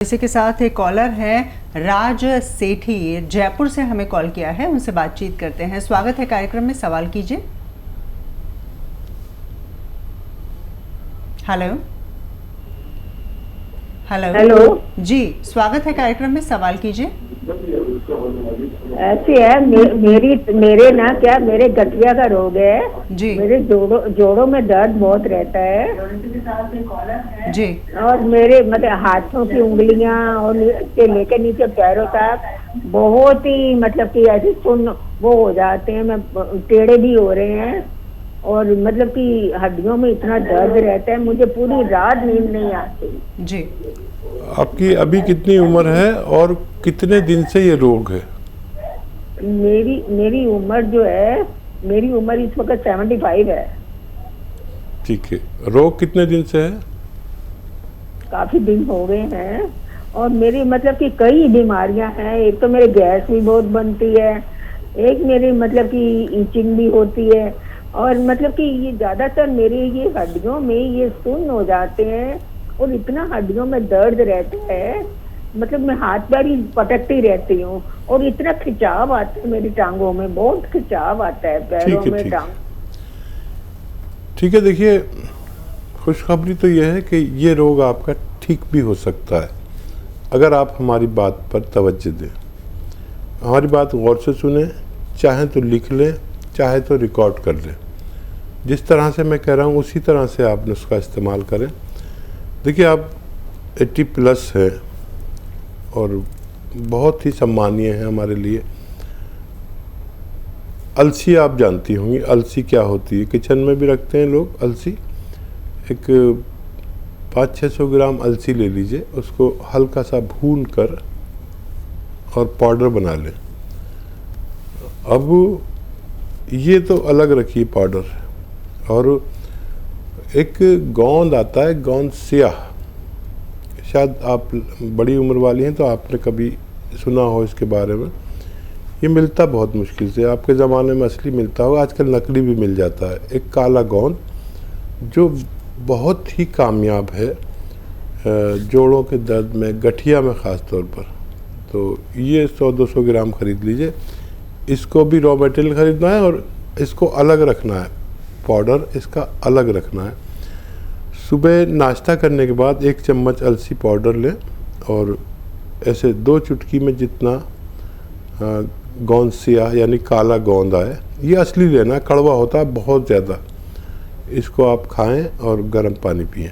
इसी के साथ एक कॉलर है राज सेठी, जयपुर से हमें कॉल किया है, उनसे बातचीत करते हैं। स्वागत है कार्यक्रम में, सवाल कीजिए। हेलो हेलो हेलो जी, स्वागत है कार्यक्रम में, सवाल कीजिए। ऐसी है मेरे ना क्या मेरे गठिया का रोग है जी मेरे जोड़ों में दर्द बहुत रहता है जी और मेरे मतलब हाथों की उंगलियां और से लेकर नीचे पैरों तक बहुत ही मतलब कि ऐसे सुन्न वो हो जाते हैं, मैं टेढ़े भी हो रहे हैं और मतलब कि हड्डियों में इतना दर्द रहता है, मुझे पूरी रात नींद नहीं आती। जी। आपकी अभी कितनी उम्र है और कितने दिन से ये रोग है? मेरी उम्र जो है, मेरी उम्र इस वक्त 75 है। ठीक है। रोग कितने दिन से है? काफी दिन हो गए हैं और मेरी मतलब कि कई बीमारियां हैं। एक तो मेरे गैस भी बहुत बनती है, एक मेरी मतलब कि ईचिंग भी होती है और मतलब कि ये ज्यादातर मेरे ये हड्डियों में ये सुन्न हो जाते हैं और इतना हड्डियों में दर्द रहता है, मतलब मैं हाथ पैर ही पटकती रहती हूँ और इतना खिंचाव आता है मेरी टांगों में, बहुत खिंचाव आता है पैरों में टांग। ठीक है, देखिए खुशखबरी तो यह है कि ये रोग आपका ठीक भी हो सकता है अगर आप हमारी बात पर तवज्जो दें, हमारी बात गौर से सुने, चाहे तो लिख लें चाहे तो रिकॉर्ड कर लें। जिस तरह से मैं कह रहा हूँ उसी तरह से आप उसका इस्तेमाल करें। देखिए आप 80 प्लस है और बहुत ही सम्मानीय है हमारे लिए। अलसी आप जानती होंगी, अलसी क्या होती है, किचन में भी रखते हैं लोग अलसी। एक 500-600 ग्राम अलसी ले लीजिए, उसको हल्का सा भून कर और पाउडर बना लें। अब ये तो अलग रखिए पाउडर, और एक गोंद आता है, गोंद स्याह, शायद आप बड़ी उम्र वाली हैं तो आपने कभी सुना हो इसके बारे में। ये मिलता बहुत मुश्किल से, आपके ज़माने में असली मिलता होगा, आजकल नकली भी मिल जाता है। एक काला गोंद जो बहुत ही कामयाब है जोड़ों के दर्द में, गठिया में ख़ास तौर पर। तो ये 100-200 ग्राम ख़रीद लीजिए। इसको भी रॉ मटेरियल ख़रीदना है और इसको अलग रखना है, पाउडर इसका अलग रखना है। सुबह नाश्ता करने के बाद 1 चम्मच अलसी पाउडर लें और ऐसे 2 चुटकी में जितना गोंद स्याह यानी काला गोंद आए, ये असली लेना, कड़वा होता है बहुत ज़्यादा। इसको आप खाएं और गर्म पानी पिएं।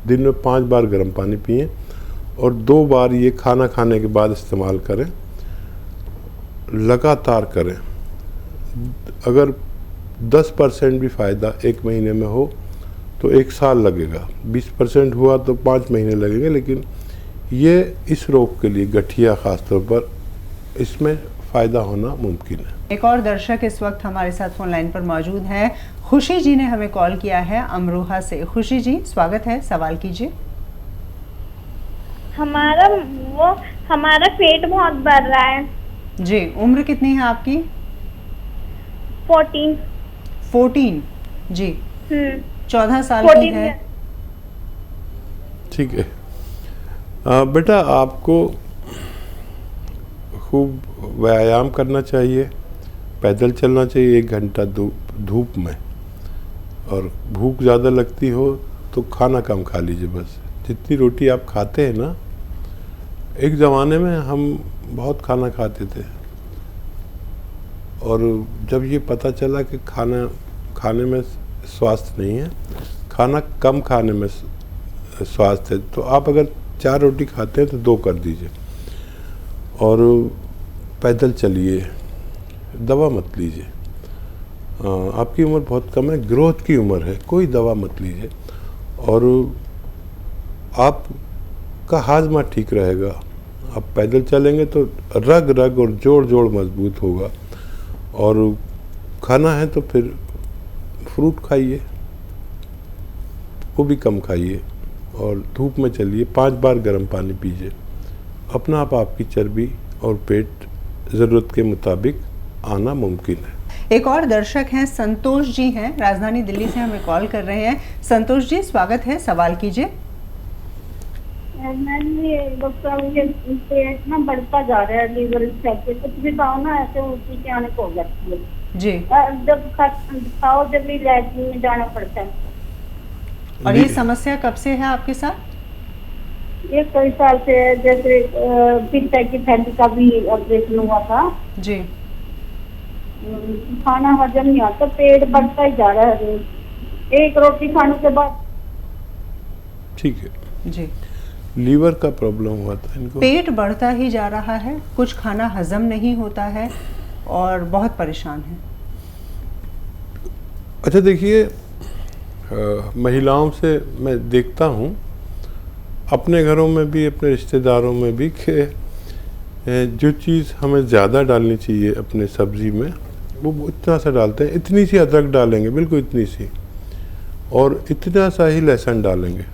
दिन में 5 बार गर्म पानी पिएं और 2 बार ये खाना खाने के बाद इस्तेमाल करें, लगातार करें। अगर 10% भी फ़ायदा 1 महीने में हो तो 1 साल लगेगा, 20% हुआ तो 5 महीने लगेंगे, लेकिन ये इस रोग के लिए, गठिया ख़ास तौर पर, इसमें फ़ायदा होना मुमकिन है। एक और दर्शक इस वक्त हमारे साथ फोन लाइन पर मौजूद है, खुशी जी ने हमें कॉल किया है अमरोहा से। खुशी जी, स्वागत है, सवाल कीजिए। हमारा पेट बहुत बढ़ रहा है। जी, उम्र कितनी है आपकी? 14 जी, 14 साल की है। ठीक है बेटा, आपको खूब व्यायाम करना चाहिए, पैदल चलना चाहिए 1 घंटा धूप में, और भूख ज़्यादा लगती हो तो खाना कम खा लीजिए। बस जितनी रोटी आप खाते हैं ना, एक ज़माने में हम बहुत खाना खाते थे और जब ये पता चला कि खाने में स्वास्थ्य नहीं है, खाना कम खाने में स्वास्थ्य है, तो आप अगर 4 रोटी खाते हैं तो 2 कर दीजिए और पैदल चलिए, दवा मत लीजिए। आपकी उम्र बहुत कम है, ग्रोथ की उम्र है, कोई दवा मत लीजिए और आपका हाजमा ठीक रहेगा। आप पैदल चलेंगे तो रग रग और जोड़ मजबूत होगा। और खाना है तो फिर फ्रूट खाइए, वो भी कम खाइए, और धूप में चलिए, 5 बार गर्म पानी पीजिए। अपना आप आपकी चर्बी और पेट ज़रूरत के मुताबिक आना मुमकिन है। एक और दर्शक हैं, संतोष जी हैं, राजधानी दिल्ली से हमें कॉल कर रहे हैं। संतोष जी, स्वागत है, सवाल कीजिए। मैम ये डॉक्टर मुझे पेट ना बढ़ता जा रहा है, लीवर से कुछ भी खाओ ना ऐसे उल्टी के आने को हो जाती है जी। जब खाओ जब भी लैट्रिन में जाना पड़ता है। और ये समस्या कब से है आपके साथ? ये कई साल से है, जैसे पित्त की थैली का भी ऑपरेशन हुआ था जी। खाना हजम नहीं आता, पेट बढ़ता ही जा रहा है, एक रोटी खाने के बाद। ठीक है जी। लीवर का प्रॉब्लम हुआ था इनको। पेट बढ़ता ही जा रहा है, कुछ खाना हजम नहीं होता है और बहुत परेशान है। अच्छा देखिए, महिलाओं से मैं देखता हूँ अपने घरों में भी अपने रिश्तेदारों में भी कि जो चीज़ हमें ज़्यादा डालनी चाहिए अपने सब्ज़ी में वो इतना सा डालते हैं। इतनी सी अदरक डालेंगे, बिल्कुल इतनी सी, और इतना सा ही लहसुन डालेंगे।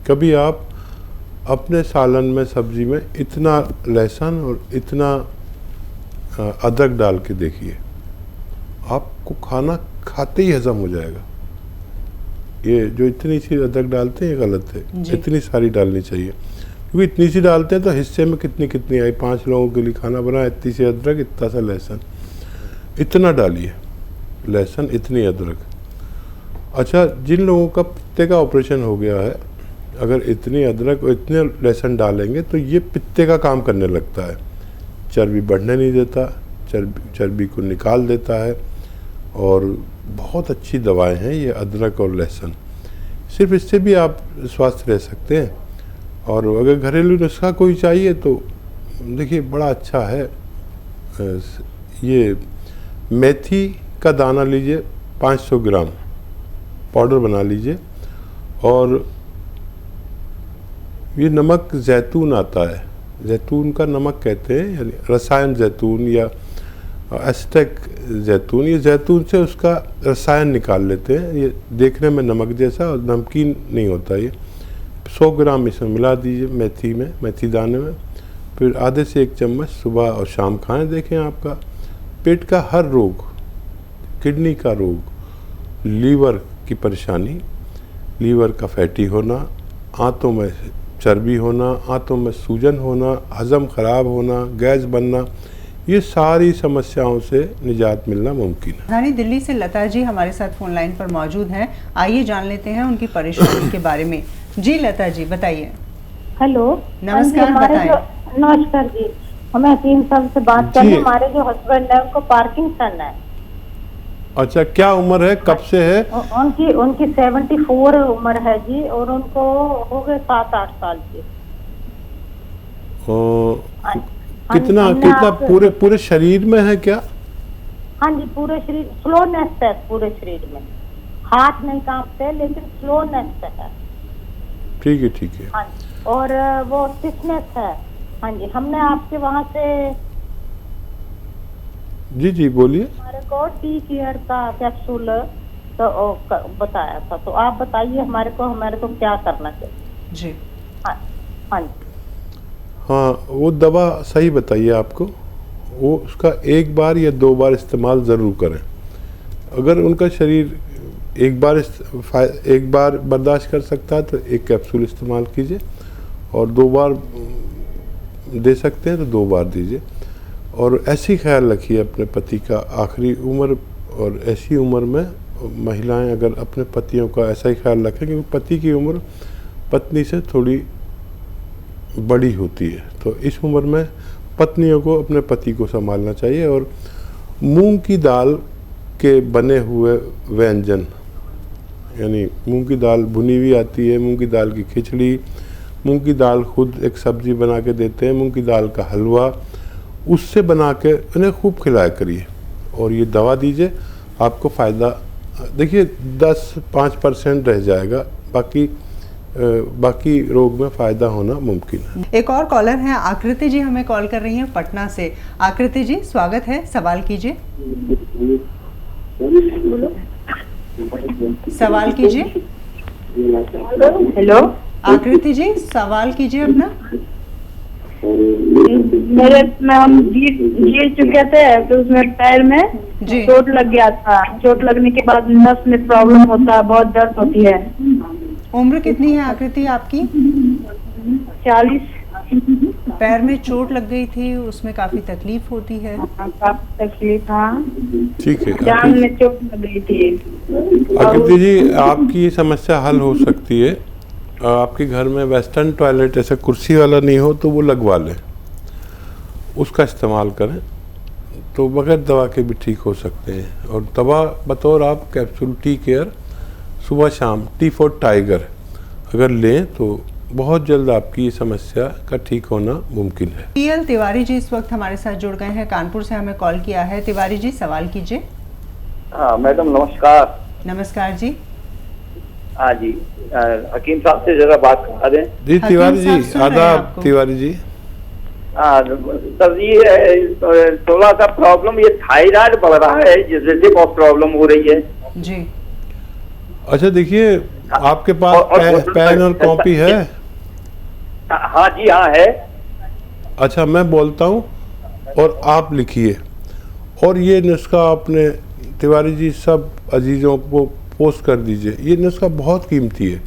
कभी आप अपने सालन में सब्ज़ी में इतना लहसुन और इतना अदरक डाल के देखिए, आपको खाना खाते ही हज़म हो जाएगा। ये जो इतनी सी अदरक डालते हैं ये गलत है, इतनी सारी डालनी चाहिए, क्योंकि इतनी सी डालते हैं तो हिस्से में कितनी आई, 5 लोगों के लिए खाना बना, इतनी सी अदरक, इतना सा लहसुन, इतना डालिए लहसुन, इतनी अदरक। अच्छा, जिन लोगों का पित्ते का ऑपरेशन हो गया है, अगर इतनी अदरक और इतने लहसुन डालेंगे तो ये पित्ते का काम करने लगता है, चर्बी बढ़ने नहीं देता, चर्बी को निकाल देता है, और बहुत अच्छी दवाएं हैं ये अदरक और लहसुन। सिर्फ इससे भी आप स्वस्थ रह सकते हैं। और अगर घरेलू नुस्खा कोई चाहिए तो देखिए बड़ा अच्छा है, ये मेथी का दाना लीजिए 500 ग्राम, पाउडर बना लीजिए, और ये नमक जैतून आता है, जैतून का नमक कहते हैं, यानी रसायन जैतून या एस्टेक जैतून, ये जैतून से उसका रसायन निकाल लेते हैं। ये देखने में नमक जैसा और नमकीन नहीं होता। ये 100 ग्राम इसमें मिला दीजिए मेथी में, मेथी दाने में, फिर आधे से 1 चम्मच सुबह और शाम खाएं। देखें आपका पेट का हर रोग, किडनी का रोग, लीवर की परेशानी, लीवर का फैटी होना, आंतों में चर्बी होना, आंतों में सूजन होना, हजम खराब होना, गैस बनना, ये सारी समस्याओं से निजात मिलना मुमकिन है। राजधानी दिल्ली से लता जी हमारे साथ फोन लाइन पर मौजूद हैं। आइए जान लेते हैं उनकी परेशानी के बारे में। जी लता जी बताइए। हेलो, नमस्कार, बताएं। नमस्कार जी, हमें हकीम साहब से बात करनी। हमारे जो हस्बैंड है उनको पार्किंसन है। अच्छा, क्या उम्र है, कब से है? उनकी 74 उम्र है जी, और उनको हो गए 7-8 साल की। कितना पूरे शरीर में है क्या? हाँ जी, पूरे शरीर स्लोनेस है, पूरे शरीर में हाथ नहीं कांपते लेकिन स्लोनेस है। ठीक है, ठीक है। हाँ जी, और वो स्टिफनेस है। हाँ जी, हमने आपके वहाँ से जी बोलिए। हमारे को टी केयर का कैप्सूल तो बताया था, तो आप बताइए हमारे को क्या करना चाहिए जी। हाँ जी। हाँ, वो दवा सही बताइए आपको, वो उसका 1 बार या 2 बार इस्तेमाल ज़रूर करें। अगर उनका शरीर एक बार बर्दाश्त कर सकता है तो 1 कैप्सूल इस्तेमाल कीजिए, और 2 बार दे सकते हैं तो 2 बार दीजिए। और ऐसी ख्याल रखिए अपने पति का आखिरी उम्र, और ऐसी उम्र में महिलाएं अगर अपने पतियों का ऐसा ही ख्याल रखें, क्योंकि पति की उम्र पत्नी से थोड़ी बड़ी होती है, तो इस उम्र में पत्नियों को अपने पति को संभालना चाहिए। और मूंग की दाल के बने हुए व्यंजन, यानी मूंग की दाल भुनी हुई आती है, मूंग की दाल की खिचड़ी, मूंग की दाल खुद एक सब्जी बना के देते हैं, मूंग की दाल का हलवा, उससे बना के उन्हें खूब खिलाया करिए, और ये दवा दीजिए। आपको फ़ायदा देखिए 10-5% रह जाएगा, बाकी रोग में फ़ायदा होना मुमकिन है। एक और कॉलर हैं, आकृति जी हमें कॉल कर रही हैं पटना से। आकृति जी स्वागत है, सवाल कीजिए। सवाल कीजिए। हेलो, आकृति जी सवाल कीजिए अपना। में हम जीत चुके थे, तो उसमें पैर में जी चोट लग गया था। चोट लगने के बाद नस में प्रॉब्लम होता है, बहुत दर्द होती है। उम्र कितनी है आकृति आपकी? 40। पैर में चोट लग गई थी, उसमें काफ़ी तकलीफ होती है। काफी तकलीफ। हाँ, ठीक है जान में चोट लग गई थी। आकृति जी, आपकी ये समस्या हल हो सकती है। आपके घर में वेस्टर्न टॉयलेट ऐसा कुर्सी वाला नहीं हो तो वो लगवा लें, उसका इस्तेमाल करें, तो बगैर दवा के भी ठीक हो सकते हैं। और दवा बतौर आप कैप्सूल टी केयर सुबह शाम टी फॉर टाइगर अगर लें तो बहुत जल्द आपकी ये समस्या का ठीक होना मुमकिन है। पीएल तिवारी जी इस वक्त हमारे साथ जुड़ गए हैं, कानपुर से हमें कॉल किया है। तिवारी जी, सवाल कीजिए। हाँ मैडम, नमस्कार। नमस्कार जी। हाँ जी, हकीम साहब से जरा बात करा दें। जी हकीम तिवारी साहब जी, सुन रहे हैं आदाब आपको। तिवारी जी। हाँ सर, ये थोड़ा सा प्रॉब्लम, ये थायराइड बढ़ रहा है जिससे बहुत प्रॉब्लम हो रही है जी। अच्छा देखिए, आपके पास और पेन और कॉपी है? हाँ जी, हाँ है। अच्छा, मैं बोलता हूँ और आप लिखिए, और ये नुस्खा आपने तिवारी जी सब अजीज़ों को पोस्ट कर दीजिए। ये नुस्खा बहुत कीमती है।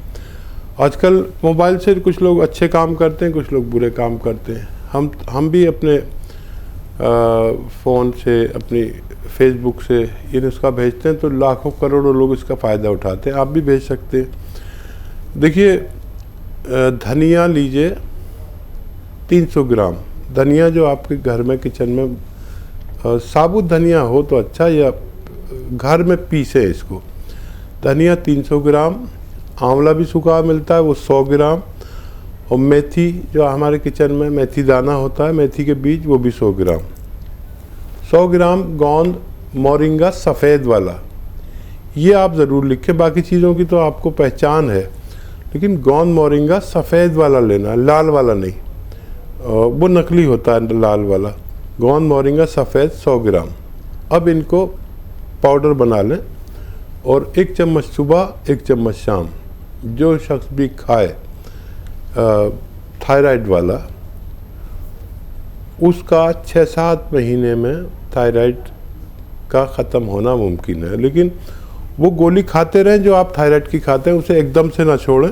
आजकल मोबाइल से कुछ लोग अच्छे काम करते हैं, कुछ लोग बुरे काम करते हैं। हम भी अपने फ़ोन से, अपनी फेसबुक से ये नुस्खा भेजते हैं तो लाखों करोड़ों लोग इसका फ़ायदा उठाते हैं। आप भी भेज सकते हैं। देखिए, धनिया लीजिए 300 ग्राम। धनिया जो आपके घर में किचन में साबुत धनिया हो तो अच्छा, या घर में पीसे इसको। धनिया 300 ग्राम, आंवला भी सूखा मिलता है वो 100 ग्राम, और मेथी जो हमारे किचन में मेथी दाना होता है, मेथी के बीज, वो भी 100 ग्राम। 100 ग्राम गोंद मोरिंगा सफ़ेद वाला, ये आप ज़रूर लिखें। बाकी चीज़ों की तो आपको पहचान है, लेकिन गोंद मोरिंगा सफ़ेद वाला लेना है, लाल वाला नहीं। वो नकली होता है लाल वाला। गोंद मोरिंगा सफ़ेद 100 ग्राम। अब इनको पाउडर बना लें, और 1 चम्मच सुबह 1 चम्मच शाम। जो शख्स भी खाए थायराइड वाला, उसका 6-7 महीने में थायराइड का ख़त्म होना मुमकिन है। लेकिन वो गोली खाते रहें जो आप थायराइड की खाते हैं, उसे एकदम से ना छोड़ें।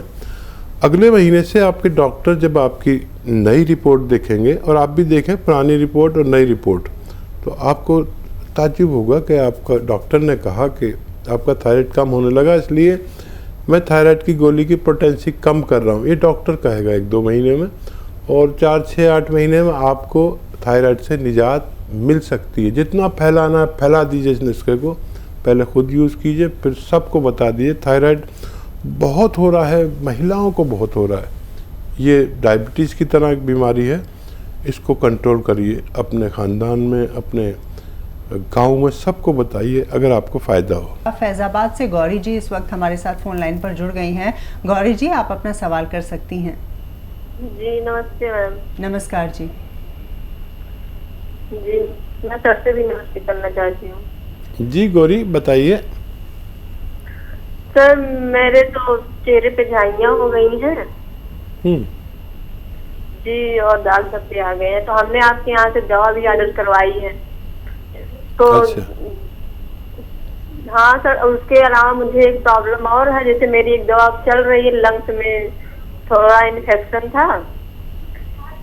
अगले महीने से आपके डॉक्टर जब आपकी नई रिपोर्ट देखेंगे, और आप भी देखें पुरानी रिपोर्ट और नई रिपोर्ट, तो आपको ताज्जुब होगा कि आपका डॉक्टर ने कहा कि आपका थायराइड कम होने लगा, इसलिए मैं थायराइड की गोली की पोटेंसी कम कर रहा हूँ। ये डॉक्टर कहेगा 1-2 महीने में, और 4-6-8 महीने में आपको थायराइड से निजात मिल सकती है। जितना फैलाना है फैला दीजिए इस नुस्खे को, पहले खुद यूज़ कीजिए, फिर सबको बता दीजिए। थायराइड बहुत हो रहा है, महिलाओं को बहुत हो रहा है। ये डायबिटीज़ की तरह एक बीमारी है, इसको कंट्रोल करिए। अपने ख़ानदान में, अपने गाँव में सबको बताइए अगर आपको फ़ायदा हो। फैज़ाबाद से गौरी जी इस वक्त हमारे साथ फ़ोन लाइन पर जुड़ गई हैं। गौरी जी, आप अपना सवाल कर सकती हैं। जी नमस्ते मैम। नमस्कार जी। जी मैं सर से भी नमस्ते करना चाहती हूँ। जी गौरी, बताइए। सर मेरे तो चेहरे पे झाइयाँ हो गई हैं जी, और दाग धब्बे आ गए हैं, तो हमने आपके यहाँ से दवा भी ऑर्डर करवाई है। तो अच्छा। हाँ सर, उसके अलावा मुझे एक प्रॉब्लम और है। जैसे मेरी एक दवा चल रही है, लंग्स में थोड़ा इन्फेक्शन था,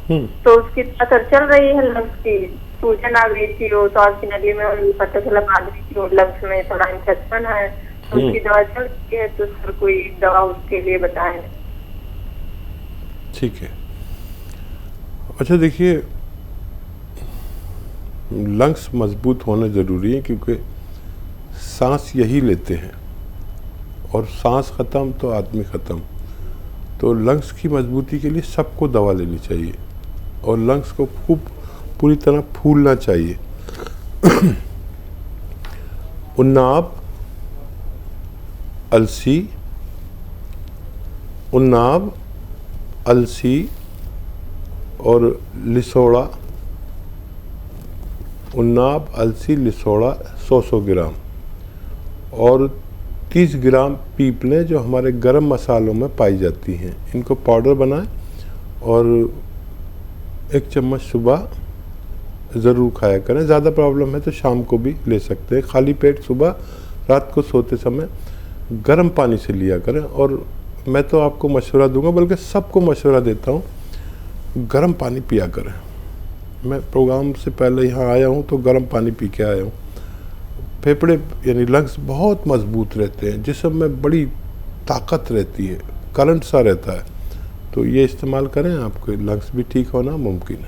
तो उसकी असर चल रही है। लंग्स की सूजन आ गई थी, वो सांस की नली में पता चला आ गई थी, और लंग्स में थोड़ा इन्फेक्शन है, तो उसकी दवा चल रही है। तो सर कोई दवा उसके लिए बताएं। ठीक है। अच्छा देखिए, लंग्स मजबूत होने ज़रूरी है, क्योंकि सांस यही लेते हैं, और सांस ख़त्म तो आदमी ख़त्म। तो लंग्स की मजबूती के लिए सबको दवा लेनी चाहिए, और लंग्स को खूब पूरी तरह फूलना चाहिए। उन्नाब, अलसी, उन्नाब, अलसी और लिसोड़ा। उन्नाब, अलसी, लिसोड़ा 100-100 ग्राम, और 30 ग्राम पीपलें जो हमारे गरम मसालों में पाई जाती हैं। इनको पाउडर बनाएं, और 1 चम्मच सुबह ज़रूर खाया करें। ज़्यादा प्रॉब्लम है तो शाम को भी ले सकते हैं। खाली पेट सुबह, रात को सोते समय गर्म पानी से लिया करें। और मैं तो आपको मशवरा दूंगा, बल्कि सबको मशवरा देता हूँ गर्म पानी पिया करें। मैं प्रोग्राम से पहले यहाँ आया हूँ तो गर्म पानी पी के आया हूँ। फेफड़े यानी लंग्स बहुत मजबूत रहते हैं, जिस्म में बड़ी ताकत रहती है, करंट सा रहता है। तो ये इस्तेमाल करें, आपके लंग्स भी ठीक होना मुमकिन है।